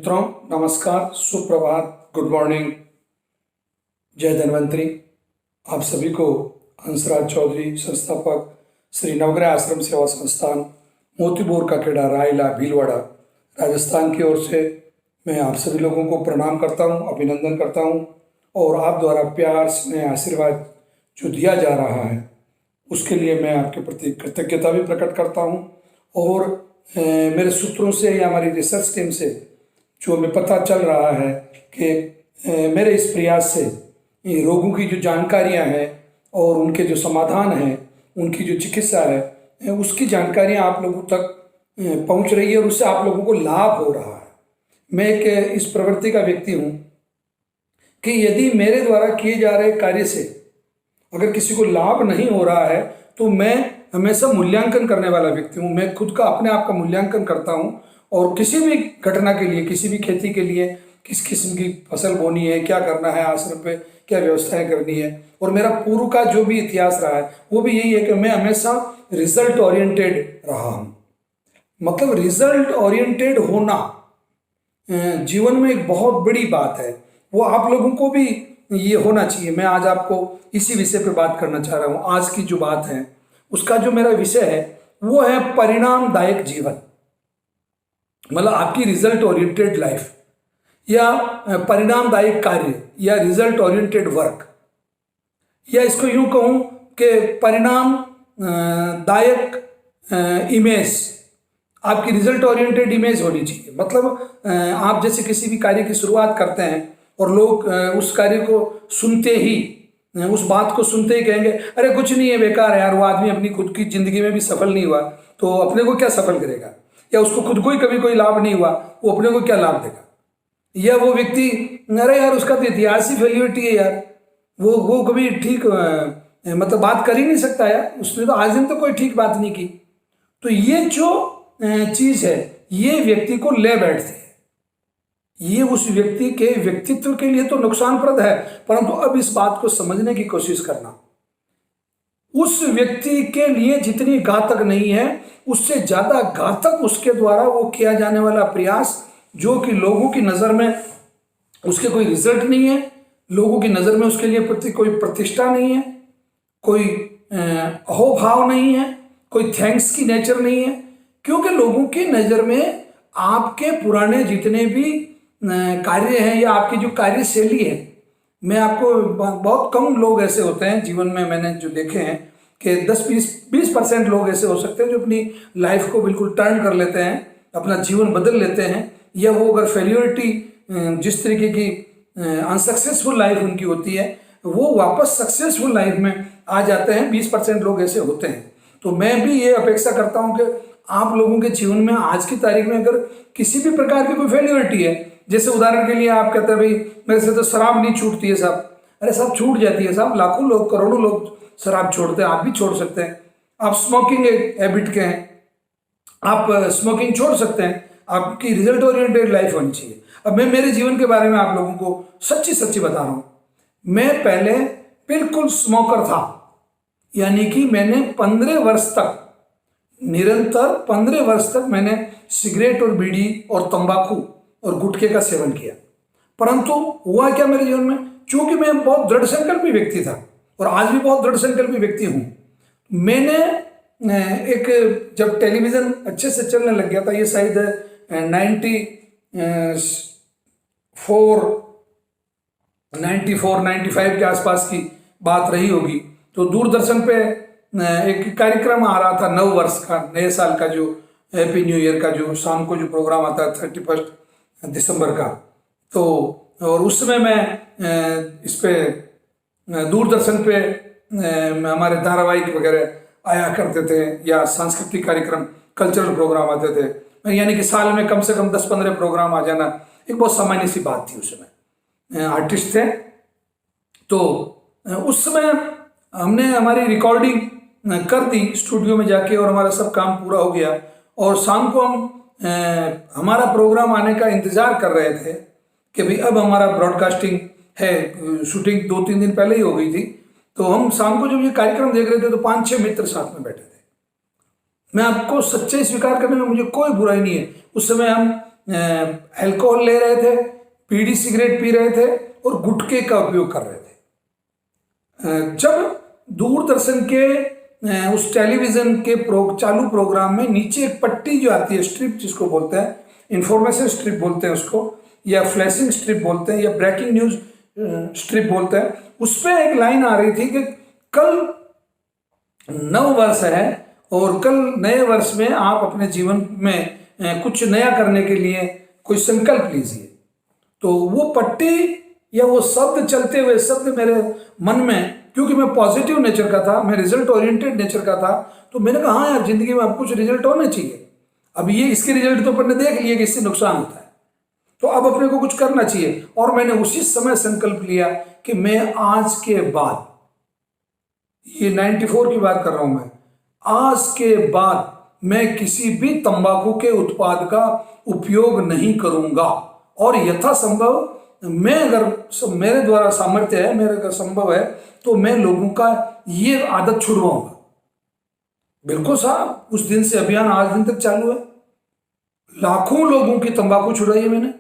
मित्रों, नमस्कार, सुप्रभात, गुड मॉर्निंग, जय धन्वंतरी। आप सभी को हंसराज चौधरी, संस्थापक श्री नवग्रह आश्रम सेवा संस्थान, मोतीपुर का खेड़ा, रायला, भीलवाड़ा, राजस्थान की ओर से मैं आप सभी लोगों को प्रणाम करता हूं, अभिनंदन करता हूं और आप द्वारा प्यार, स्नेह, आशीर्वाद जो दिया जा रहा है उसके लिए मैं आपके प्रति कृतज्ञता भी प्रकट करता हूं। और मेरे सूत्रों से या हमारी रिसर्च टीम से जो हमें पता चल रहा है कि मेरे इस प्रयास से रोगों की जो जानकारियां हैं और उनके जो समाधान हैं, उनकी जो चिकित्सा है, उसकी जानकारियां आप लोगों तक पहुंच रही है और उससे आप लोगों को लाभ हो रहा है। मैं एक इस प्रवृत्ति का व्यक्ति हूं कि यदि मेरे द्वारा किए जा रहे कार्य से अगर किसी को लाभ नहीं हो रहा है तो मैं हमेशा मूल्यांकन करने वाला व्यक्ति हूँ। मैं खुद का, अपने आप का मूल्यांकन करता हूँ और किसी भी घटना के लिए, किसी भी खेती के लिए किस किस्म की फसल बोनी है, क्या करना है, आश्रम पे क्या व्यवस्थाएं करनी है, और मेरा पूर्व का जो भी इतिहास रहा है वो भी यही है कि मैं हमेशा रिजल्ट ओरिएंटेड रहा हूँ। मतलब रिजल्ट ओरिएंटेड होना जीवन में एक बहुत बड़ी बात है, वो आप लोगों को भी ये होना चाहिए। मैं आज आपको इसी विषय पे बात करना चाह रहा हूँ। आज की जो बात है उसका जो मेरा विषय है वो है परिणामदायक जीवन, मतलब आपकी रिजल्ट ओरिएंटेड लाइफ या परिणामदायक कार्य या रिजल्ट ओरिएंटेड वर्क, या इसको यूं कहूं कि परिणाम दायक इमेज, आपकी रिजल्ट ओरिएंटेड इमेज होनी चाहिए। मतलब आप जैसे किसी भी कार्य की शुरुआत करते हैं और लोग उस कार्य को सुनते ही, उस बात को सुनते ही कहेंगे अरे कुछ नहीं है, बेकार है यार, वो आदमी अपनी खुद की जिंदगी में भी सफल नहीं हुआ तो अपने को क्या सफल करेगा, या उसको खुद को ही कभी कोई लाभ नहीं हुआ वो अपने को क्या लाभ देगा, या वो व्यक्ति अरे यार उसका तो इतिहास ही फेल्योरिटी है यार, वो कभी ठीक मतलब बात कर ही नहीं सकता यार, उसने तो आज दिन तो कोई ठीक बात नहीं की। तो ये जो चीज है ये व्यक्ति को ले बैठते हैं, ये उस व्यक्ति के व्यक्तित्व के लिए तो नुकसानप्रद है, परंतु अब इस बात को समझने की कोशिश करना उस व्यक्ति के लिए जितनी घातक नहीं है उससे ज्यादा घातक उसके द्वारा वो किया जाने वाला प्रयास, जो कि लोगों की नजर में उसके कोई रिजल्ट नहीं है, लोगों की नजर में उसके लिए प्रति कोई प्रतिष्ठा नहीं है, कोई अहोभाव नहीं है, कोई थैंक्स की नेचर नहीं है, क्योंकि लोगों की नजर में आपके पुराने जितने भी कार्य हैं या आपकी जो कार्यशैली है, मैं आपको बहुत कम लोग ऐसे होते हैं जीवन में मैंने जो देखे हैं कि 10-20% लोग ऐसे हो सकते हैं जो अपनी लाइफ को बिल्कुल टर्न कर लेते हैं, अपना जीवन बदल लेते हैं, या वो अगर फेल्योरिटी जिस तरीके की अनसक्सेसफुल लाइफ उनकी होती है वो वापस सक्सेसफुल लाइफ में आ जाते हैं। 20% लोग ऐसे होते हैं। तो मैं भी ये अपेक्षा करता हूँ कि आप लोगों के जीवन में आज की तारीख में अगर किसी भी प्रकार की कोई फेल्योरिटी है, जैसे उदाहरण के लिए आप कहते हैं भाई मेरे से तो शराब नहीं छूटती है साहब, अरे साहब छूट जाती है साहब, लाखों लोग, करोड़ों लोग शराब छोड़ते हैं, आप भी छोड़ सकते हैं। आप स्मोकिंग एक हैबिट के हैं, आप स्मोकिंग छोड़ सकते हैं, आपकी रिजल्ट ओरिएंटेड लाइफ होनी चाहिए। अब मैं मेरे जीवन के बारे में आप लोगों को सच्ची सच्ची बता रहा हूं। मैं पहले बिल्कुल स्मोकर था, यानी कि मैंने 15 वर्ष तक, निरंतर 15 वर्ष तक मैंने सिगरेट और बीड़ी और तंबाकू और गुटखे का सेवन किया। परंतु हुआ क्या मेरे जीवन में, चूंकि मैं बहुत दृढ़ संकल्पी व्यक्ति था और आज भी बहुत दृढ़ संकल्पी व्यक्ति हूं, मैंने एक, जब टेलीविजन अच्छे से चलने लग गया था, ये शायद 94-95 के आसपास की बात रही होगी, तो दूरदर्शन पे एक कार्यक्रम आ रहा था नव वर्ष का, नए साल का, जो हैप्पी न्यू ईयर का जो शाम को जो प्रोग्राम आता है 31 दिसंबर का। तो और उस समय मैं इस पे दूरदर्शन पे हमारे धारावाहिक वगैरह आया करते थे या सांस्कृतिक कार्यक्रम, कल्चरल प्रोग्राम आते थे, यानी कि साल में कम से कम 10-15 प्रोग्राम आ जाना एक बहुत सामान्य सी बात थी। उस समय आर्टिस्ट थे, तो उस समय हमने हमारी रिकॉर्डिंग कर दी स्टूडियो में जाके और हमारा सब काम पूरा हो गया, और शाम को हम हमारा प्रोग्राम आने का इंतजार कर रहे थे कि भाई अब हमारा ब्रॉडकास्टिंग है। शूटिंग 2-3 दिन पहले ही हो गई थी, तो हम शाम को जब ये कार्यक्रम देख रहे थे तो 5-6 मित्र साथ में बैठे थे। मैं आपको सच्चाई स्वीकार करने में मुझे कोई बुराई नहीं है। उस समय हम अल्कोहल ले रहे थे, बीड़ी सिगरेट पी रहे थे और गुटखे का उपयोग कर रहे थे। जब दूरदर्शन के उस टेलीविजन के चालू प्रोग्राम में नीचे एक पट्टी जो आती है, स्ट्रिप जिसको बोलते हैं, इंफॉर्मेशन स्ट्रिप बोलते हैं उसको, या फ्लैशिंग स्ट्रिप बोलते हैं, या ब्रेकिंग न्यूज स्ट्रिप बोलते हैं, उस पर एक लाइन आ रही थी कि कल नव वर्ष है और कल नए वर्ष में आप अपने जीवन में कुछ नया करने के लिए कोई संकल्प लीजिए। तो वो पट्टी या वो शब्द, चलते हुए शब्द मेरे मन में, क्योंकि मैं पॉजिटिव नेचर का था, मैं रिजल्ट ओरिएंटेड नेचर का था, तो मैंने कहा हाँ यार, जिंदगी में अब कुछ रिजल्ट होने चाहिए। अब ये इसके रिजल्ट तो अपन ने देख लिए कि इससे नुकसान होता है, तो अब अपने को कुछ करना चाहिए। और मैंने उसी समय संकल्प लिया कि मैं आज के बाद, ये 94 की बात कर रहा हूं मैं, आज के बाद मैं किसी भी तंबाकू के उत्पाद का उपयोग नहीं करूंगा, और यथासंभव मैं अगर मेरे द्वारा सामर्थ्य है, मेरे अगर संभव है, तो मैं लोगों का ये आदत छुड़वाऊंगा। बिल्कुल साहब, उस दिन से अभियान आज दिन तक चालू है। लाखों लोगों की तंबाकू छुड़वाई है मैंने,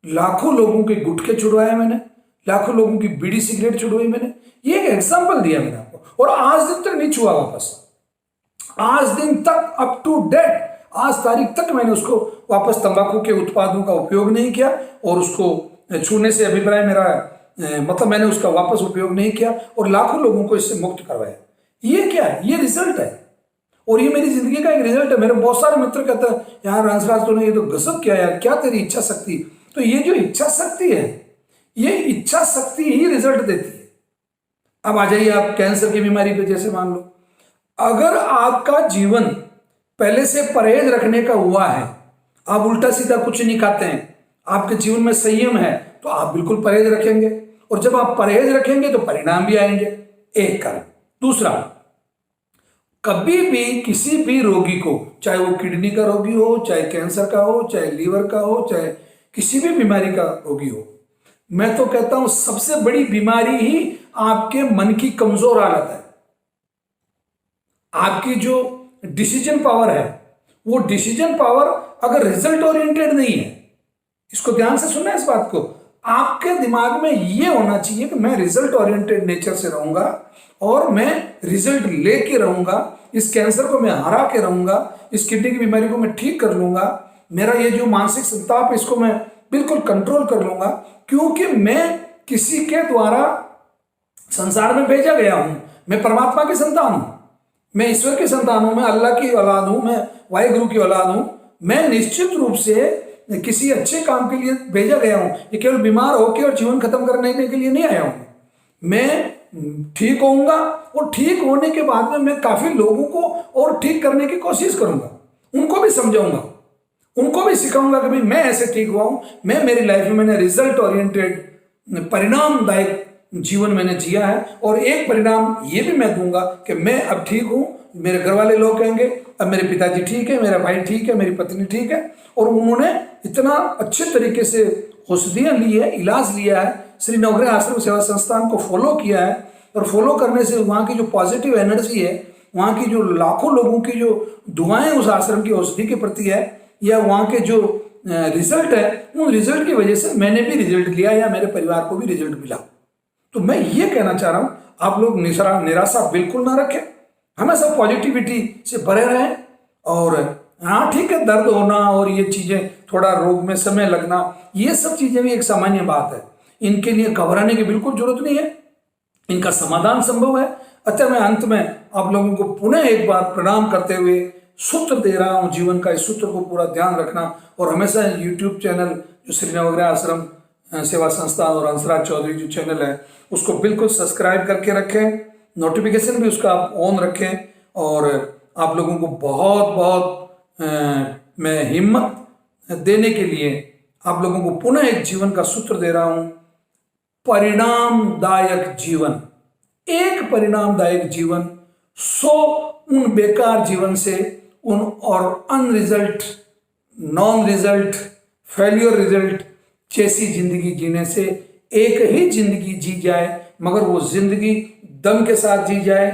लाखों लोगों के गुटखे छुड़वाए मैंने, लाखों लोगों की बीड़ी सिगरेट छुड़वाई मैंने। ये एक एग्जाम्पल दिया मैंने आपको, और आज दिन तक नहीं छुआ वापस। आज दिन तक, अप टू डेट, आज तारीख तक मैंने उसको वापस तंबाकू के उत्पादों का उपयोग नहीं किया, और उसको छूने से अभिप्राय मेरा मतलब मैंने उसका वापस उपयोग नहीं किया, और लाखों लोगों को इससे मुक्त करवाया। ये क्या है? ये रिजल्ट है, और ये मेरी जिंदगी का एक रिजल्ट है। मेरे बहुत सारे मित्र कहते हैं यार हंसराज तूने ये तो गजब किया यार, क्या तेरी इच्छा शक्ति। तो ये जो इच्छा शक्ति है, ये इच्छा शक्ति ही रिजल्ट देती है। अब आ जाइए आप कैंसर की बीमारी पे, जैसे मान लो अगर आपका जीवन पहले से परहेज रखने का हुआ है, आप उल्टा सीधा कुछ नहीं खाते हैं, आपके जीवन में संयम है, तो आप बिल्कुल परहेज रखेंगे, और जब आप परहेज रखेंगे तो परिणाम भी आएंगे। एक कारण। दूसरा, कभी भी किसी भी रोगी को, चाहे वो किडनी का रोगी हो, चाहे कैंसर का हो, चाहे लीवर का हो, चाहे किसी भी बीमारी का रोगी हो, मैं तो कहता हूं सबसे बड़ी बीमारी ही आपके मन की कमजोर हालत है। आपकी जो डिसीजन पावर है, वो डिसीजन पावर अगर रिजल्ट ओरिएंटेड नहीं है, इसको ध्यान से सुनना इस बात को, आपके दिमाग में ये होना चाहिए कि मैं रिजल्ट ओरिएंटेड नेचर से रहूंगा और मैं रिजल्ट लेके रहूंगा, इस कैंसर को मैं हरा के रहूंगा, इस किडनी की बीमारी को मैं ठीक कर लूंगा, मेरा ये जो मानसिक संताप इसको मैं बिल्कुल कंट्रोल कर लूंगा, क्योंकि मैं किसी के द्वारा संसार में भेजा गया हूं। मैं परमात्मा की संतान हूं, मैं ईश्वर की संतान हूं, मैं अल्लाह की औलाद हूं, मैं वाहिगुरु की औलाद हूं। मैं निश्चित रूप से किसी अच्छे काम के लिए भेजा गया हूं, ये केवल बीमार होकर और जीवन खत्म करने के लिए नहीं आया हूं। मैं ठीक होऊंगा, और ठीक होने के बाद में मैं काफी लोगों को और ठीक करने की कोशिश करूंगा, उनको भी समझाऊंगा, उनको भी सिखाऊंगा कि भाई मैं ऐसे ठीक हुआ हूं, मैं मेरी लाइफ में मैंने रिजल्ट ओरिएंटेड परिणामदायक जीवन मैंने जिया है, और एक परिणाम ये भी मैं दूंगा कि मैं अब ठीक हूं। मेरे घर वाले लोग कहेंगे अब मेरे पिताजी ठीक है, मेरा भाई ठीक है, मेरी पत्नी ठीक है, और उन्होंने इतना अच्छे तरीके से औषधियां ली है, इलाज लिया है, श्री नवग्रह आश्रम सेवा संस्थान को फॉलो किया है, और फॉलो करने से वहाँ की जो पॉजिटिव एनर्जी है, वहाँ की जो लाखों लोगों की जो दुआएं उस आश्रम की औषधि के प्रति है, या वहाँ के जो रिजल्ट है, उन रिजल्ट की वजह से मैंने भी रिजल्ट लिया या मेरे परिवार को भी रिजल्ट मिला। तो मैं ये कहना चाह रहा हूं, आप लोग निराशा बिल्कुल ना रखें, हमेशा पॉजिटिविटी से भरे रहें। और हाँ ठीक है, दर्द होना और ये चीजें, थोड़ा रोग में समय लगना, ये सब चीजें भी एक सामान्य बात है, इनके लिए घबराने की बिल्कुल जरूरत नहीं है, इनका समाधान संभव है। अतः मैं अंत में आप लोगों को पुनः एक बार प्रणाम करते हुए सूत्र दे रहा हूं जीवन का। इस सूत्र को पूरा ध्यान रखना, और हमेशा यूट्यूब चैनल जो श्री नवग्रह आश्रम सेवा संस्थान और हंसराज चौधरी जो चैनल है, उसको बिल्कुल सब्सक्राइब करके रखें, नोटिफिकेशन भी उसका आप ऑन रखें। और आप लोगों को बहुत बहुत मैं हिम्मत देने के लिए आप लोगों को पुनः एक जीवन का सूत्र दे रहा हूं, परिणामदायक जीवन। एक परिणामदायक जीवन 100 उन बेकार जीवन से, उन और अनरिजल्ट, नॉन रिजल्ट, फेल्योर रिजल्ट जैसी जिंदगी जीने से एक ही जिंदगी जी जाए, मगर वो जिंदगी दम के साथ जी जाए,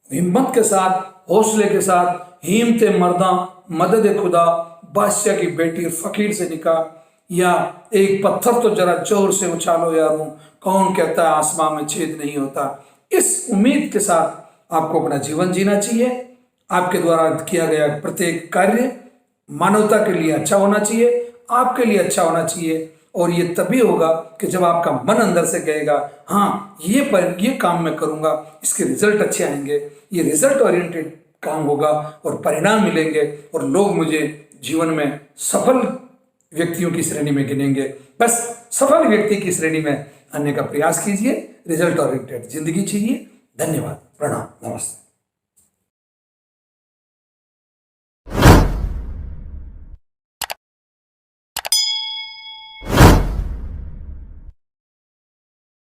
हिम्मत के साथ, हौसले के साथ। हिम्मत मर्दा मदद खुदा, बादशाह की बेटी फकीर से निकाह, या एक पत्थर तो जरा जोर से उछालो यारों, कौन कहता है आसमां में छेद नहीं होता। इस उम्मीद के साथ आपको अपना जीवन जीना चाहिए। आपके द्वारा किया गया प्रत्येक कार्य मानवता के लिए अच्छा होना चाहिए, आपके लिए अच्छा होना चाहिए। और ये तभी होगा कि जब आपका मन अंदर से कहेगा हाँ ये काम मैं करूँगा, इसके रिजल्ट अच्छे आएंगे, ये रिजल्ट ओरिएंटेड काम होगा और परिणाम मिलेंगे और लोग मुझे जीवन में सफल व्यक्तियों की श्रेणी में गिनेंगे। बस सफल व्यक्ति की श्रेणी में आने का प्रयास कीजिए, रिजल्ट ओरिएंटेड जिंदगी चाहिए। धन्यवाद, प्रणाम, नमस्ते।